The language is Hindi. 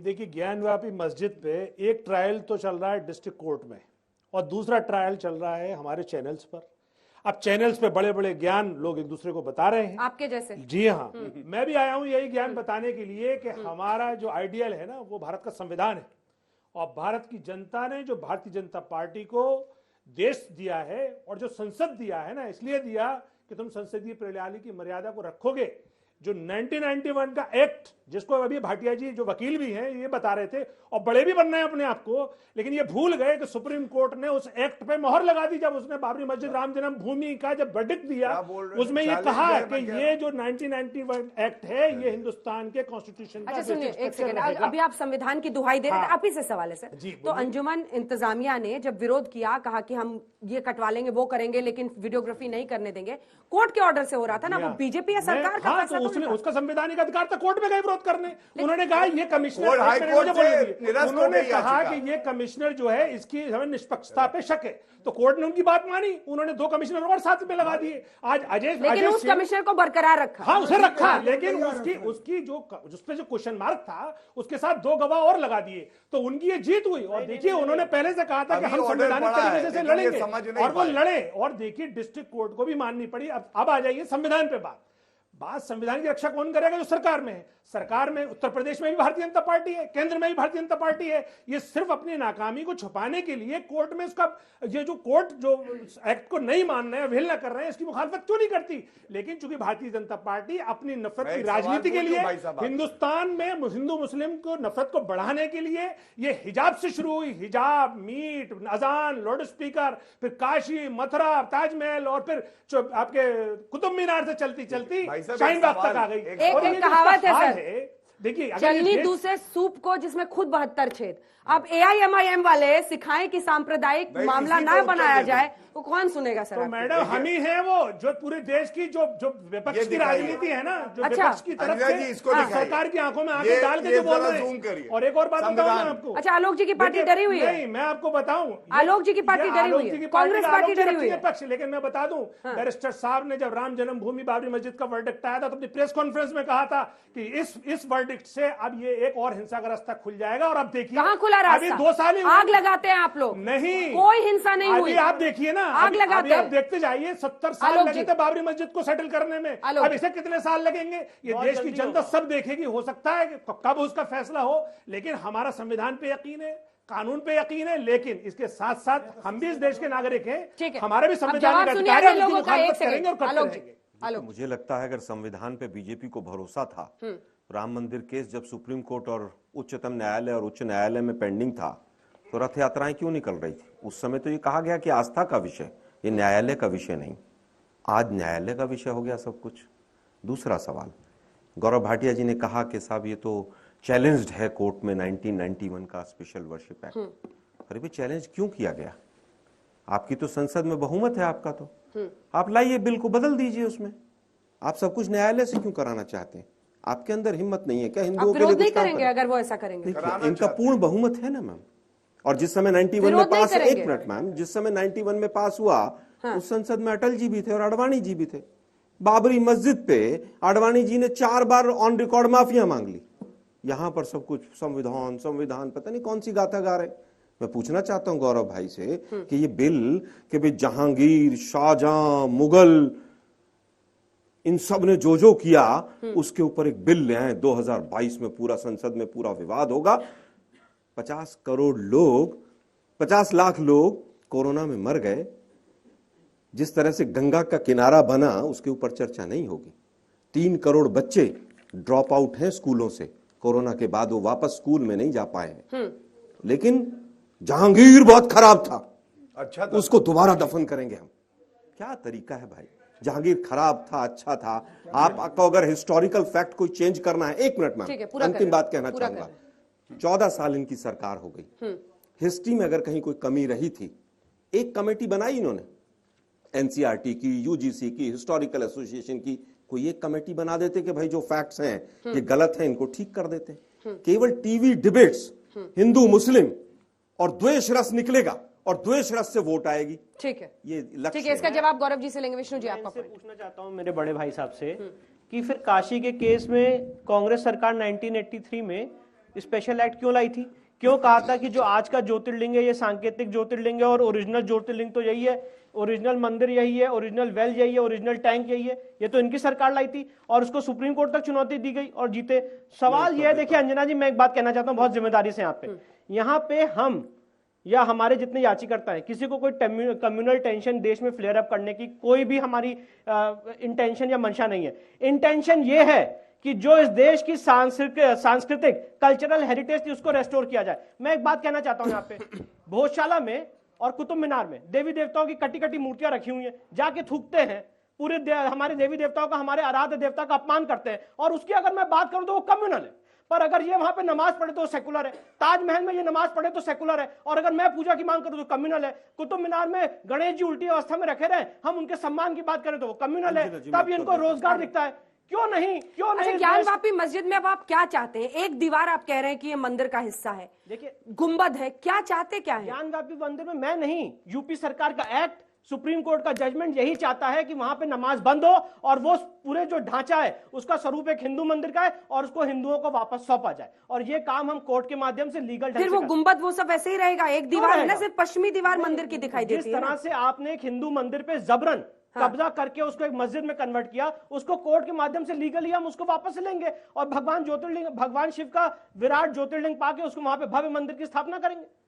देखिए, ज्ञानव्यापी मस्जिद पे एक ट्रायल तो चल रहा है डिस्ट्रिक्ट कोर्ट में और दूसरा ट्रायल चल रहा है हमारे चैनल्स पर। अब चैनल्स पे बड़े बड़े ज्ञान लोग एक दूसरे को बता रहे हैं, आपके जैसे। जी हाँ, मैं भी आया हूं यही ज्ञान बताने के लिए कि हमारा जो आइडियल है ना, वो भारत का संविधान है और भारत की जनता ने जो भारतीय जनता पार्टी को देश दिया है और जो संसद दिया है ना, इसलिए दिया कि तुम संसदीय प्रणाली की मर्यादा को रखोगे। जो 1991 का एक्ट, जिसको अभी भाटिया जी जो वकील भी हैं ये बता रहे थे और बड़े भी बनना है अपने आप को, लेकिन ये भूल गए कि सुप्रीम कोर्ट ने उस एक्ट पे मोहर लगा दी जब उसने बाबरी मस्जिद राम जन्म भूमि का जब वर्डिक्ट दिया, उसमें ये कहा कि ये जो 1991 एक्ट है ये हिंदुस्तान के कॉन्स्टिट्यूशन का। अच्छा सुनिए एक सेकंड, अभी आप संविधान की दुहाई दे रहे थे, आप ही से सवाल है सर। तो अंजुमन इंतजामिया ने जब विरोध किया, कहा कि हम ये कटवा लेंगे वो करेंगे लेकिन वीडियोग्राफी नहीं करने देंगे, कोर्ट के ऑर्डर से हो रहा था ना, वो बीजेपी या सरकार का फैसला तो उसने उसका संवैधानिक अधिकार था कोर्ट में गए विरोध करने। उन्होंने कहा ये कमिश्नर, उन्होंने कहा कि ये कमिश्नर जो है इसकी हमें निष्पक्षता पे शक है, तो कोर्ट ने उनकी बात मानी, उन्होंने 2 कमिश्नर और साथ में लगा दिए। आज अजय, लेकिन उस कमिश्नर को बरकरार रखा। हाँ उसे रखा, लेकिन उसकी जो उसपे जो क्वेश्चन मार्क था उसके साथ 2 गवाह और लगा दिए, तो उनकी ये जीत हुई। और देखिए उन्होंने पहले से कहा था कि हम संवैधानिक तरीके से लड़ेंगे और वो लड़े, और देखिए डिस्ट्रिक्ट कोर्ट को भी माननी पड़ी। अब आ जाइए संविधान पे बात संविधान की रक्षा कौन करेगा? जो सरकार में है। सरकार में उत्तर प्रदेश में भी भारतीय जनता पार्टी है, केंद्र में भी भारतीय जनता पार्टी है। ये सिर्फ अपनी नाकामी को छुपाने के लिए कोर्ट में उसका ये जो कोर्ट जो एक्ट को नहीं मान रहे हैं, अवहेलना कर रहे हैं, इसकी मुखालफत क्यों नहीं करती? लेकिन चूंकि भारतीय जनता पार्टी अपनी नफरत की राजनीति के लिए, हिंदुस्तान में हिंदू मुस्लिम को नफरत को बढ़ाने के लिए ये हिजाब से शुरू हुई, हिजाब, मीट, अजान, लाउड स्पीकर, फिर काशी, मथुरा, ताजमहल और फिर आपके कुतुब मीनार से चलती चलती शाहीन बाग तक आ गई। एक कहावत है सर, देखिए चलनी दूसरे सूप को जिसमें खुद 72 छेद। अब AIMIM वाले सिखाएं कि सांप्रदायिक मामला ना बनाया जाए, वो कौन सुनेगा सर? तो मैडम हम ही हैं वो जो पूरे देश की जो विपक्ष की राजनीति है ना, जो विपक्ष की तरफ से सरकार की आंखों में आंखें डाल के जो बोल रहे हैं। और एक और बात बताऊं मैं आपको। अच्छा, आलोक जी की पार्टी डरी हुई है? नहीं, मैं आपको बताऊं, आलोक जी की पार्टी डरी हुई है, कांग्रेस पार्टी डरी हुई है पक्ष। लेकिन मैं बता दूं, बैरिस्टर साहब ने जब राम जन्मभूमि बाबरी मस्जिद का वर्डिक्ट आया था तो अपनी प्रेस कॉन्फ्रेंस में कहा था कि इस वर्डिक्ट से अब ये एक और हिंसा का रास्ता खुल जाएगा। और अब देखिए कहां खुला रास्ता? अभी 2 साल आग लगाते हैं आप लोग। नहीं, कोई हिंसा नहीं हुई। आप देखिए ना, आग लगाते हैं। आप देखते जाइए, 70 साल लगे थे बाबरी मस्जिद को सेटल करने में, अब इसे कितने साल लगेंगे? ये देश की जनता सब देखेगी। हो सकता है कि कब उसका फैसला हो, लेकिन हमारा संविधान पे यकीन है, कानून पे यकीन है, लेकिन इसके साथ साथ हम भी इस देश के नागरिक हैं, हमारे भी संविधानिक अधिकार है, उनकी मुखालफत करेंगे और करते रहेंगे। मुझे लगता है अगर संविधान पे बीजेपी को भरोसा था, राम मंदिर केस जब सुप्रीम कोर्ट और उच्चतम न्यायालय और उच्च न्यायालय में पेंडिंग था, तो रथ यात्राएं क्यों निकल रही थी? उस समय तो ये कहा गया कि आस्था का विषय, ये न्यायालय का विषय नहीं। आज न्यायालय का विषय हो गया सब कुछ। दूसरा सवाल, गौरव भाटिया जी ने कहा कि साहब ये तो चैलेंज्ड है कोर्ट में 1991 का स्पेशल वर्शिप एक्ट। अरे भाई, चैलेंज क्यों किया गया? आपकी तो संसद में बहुमत है आपका, तो आप लाइए बिल को बदल दीजिए उसमें। आप सब कुछ न्यायालय से क्यों कराना चाहते हैं? आपके अंदर हिम्मत नहीं है क्या हिंदुओं के लिए कुछ काम करें? अगर वो ऐसा करेंगे, इनका पूर्ण बहुमत है ना मैम। और जिस समय 91 में पास, एक मिनट मैम, जिस समय 91 में पास हुआ, उस संसद में अटल जी भी थे और आडवाणी जी भी थे। बाबरी मस्जिद पे आडवाणी जी ने 4 बार ऑन रिकॉर्ड माफिया मांग ली। यहां पर सब कुछ संविधान संविधान, पता नहीं कौन सी गाथा गा रहे। मैं पूछना चाहता हूं गौरव भाई से कि ये बिल कि भाई जहांगीर, शाहजहां, मुगल, इन सब ने जो किया उसके ऊपर एक बिल ले आए। 2022 में पूरा संसद में पूरा विवाद होगा। 50 करोड़ लोग, 50 लाख लोग कोरोना में मर गए। जिस तरह से गंगा का किनारा बना उसके ऊपर चर्चा नहीं होगी। 3 करोड़ बच्चे ड्रॉप आउट हैं स्कूलों से कोरोना के बाद, वो वापस स्कूल में नहीं जा पाए हैं। लेकिन जहांगीर बहुत खराब था, अच्छा था, उसको दोबारा दफन करेंगे हम। क्या तरीका है भाई? जहांगीर खराब था, अच्छा था। आपको अगर हिस्टोरिकल फैक्ट कोई चेंज करना है, 1 मिनट में अंतिम बात कहना चाहूंगा। 14 साल इनकी सरकार हो गई। हिस्ट्री में अगर कहीं कोई कमी रही थी, एक कमेटी बनाई इन्होंने, एनसीईआरटी की, यूजीसी की, हिस्टोरिकल एसोसिएशन की, कोई एक कमेटी बना देते कि भाई जो फैक्ट्स हैं ये गलत हैं, इनको ठीक कर देते। केवल टीवी डिबेट्स, हिंदू मुस्लिम और द्वेष रस निकलेगा और द्वेष रस से वोट आएगी। ठीक है, ये लक्ष्य। ठीक है, इसका जवाब गौरव जी से लेंगे। विष्णु जी, आपका पूछना चाहता हूं मेरे बड़े भाई साहब से कि फिर काशी के केस में कांग्रेस सरकार 1983 में स्पेशल एक्ट क्यों लाई थी? क्यों कहा था कि जो आज का ज्योतिर्लिंग है ये सांकेतिक ज्योतिर्लिंग है और ओरिजिनल ज्योतिर्लिंग तो यही है, ओरिजिनल मंदिर यही है, ओरिजिनल वेल यही है, ओरिजिनल टैंक यही है? ये तो इनकी सरकार लाई थी और उसको सुप्रीम कोर्ट तक चुनौती दी गई और जीते। सवाल यह है, देखिए अंजना जी, मैं एक बात कहना चाहता हूं बहुत जिम्मेदारी से यहाँ पे हम या हमारे जितने याचिकर्ता हैं, किसी को कोई कम्युनल टेंशन देश में फ्लेयर अप करने की कोई भी हमारी इंटेंशन या मंशा नहीं है। इंटेंशन ये है कि जो इस देश की सांस्कृतिक कल्चरल हेरिटेज थी उसको रेस्टोर किया जाए। मैं एक बात कहना चाहता हूं, यहाँ पे भोजशाला में और कुतुब मीनार में देवी देवताओं की कटी कटी मूर्तियां रखी हुई हैं, जाके थूकते हैं, पूरे हमारे देवी देवताओं का, हमारे आराध्य देवता का अपमान करते हैं, और उसकी अगर मैं बात करूं तो वो कम्युनल है। पर अगर ये वहां पे नमाज पढ़े तो सेकुलर है, ताजमहल में ये नमाज पढ़े तो सेकुलर है, और अगर मैं पूजा की मांग करूं तो कम्युनल है। कुतुब मीनार में गणेश जी उल्टी अवस्था में रखे रहे, हम उनके सम्मान की बात करें तो वो कम्युनल है। तब इनको रोजगार दिखता है, क्यों नहीं? अच्छा, ज्ञानवापी मस्जिद में अब आप क्या चाहते हैं? एक दीवार आप कह रहे हैं कि ये मंदिर का हिस्सा है, देखिए गुंबद है, क्या चाहते क्या है? ज्ञानवापी मंदिर में मैं नहीं, यूपी सरकार का एक्ट, सुप्रीम कोर्ट का जजमेंट यही चाहता है कि वहां पे नमाज बंद हो और वो पूरे जो ढांचा है उसका स्वरूप एक हिंदू मंदिर का है और उसको हिंदुओं को वापस सौंपा जाए, और ये काम हम कोर्ट के माध्यम से लीगल फिर वो गुंबद वो सब ऐसे ही रहेगा, एक दीवार है ना, सिर्फ पश्चिमी दीवार मंदिर की दिखाई देती है। जिस तरह से आपने एक हिंदू मंदिर पे जबरन कब्जा करके उसको एक मस्जिद में कन्वर्ट किया, उसको कोर्ट के माध्यम से लीगली हम उसको वापस लेंगे और भगवान ज्योतिर्लिंग, भगवान शिव का विराट ज्योतिर्लिंग पाके उसको वहां पे भव्य मंदिर की स्थापना करेंगे।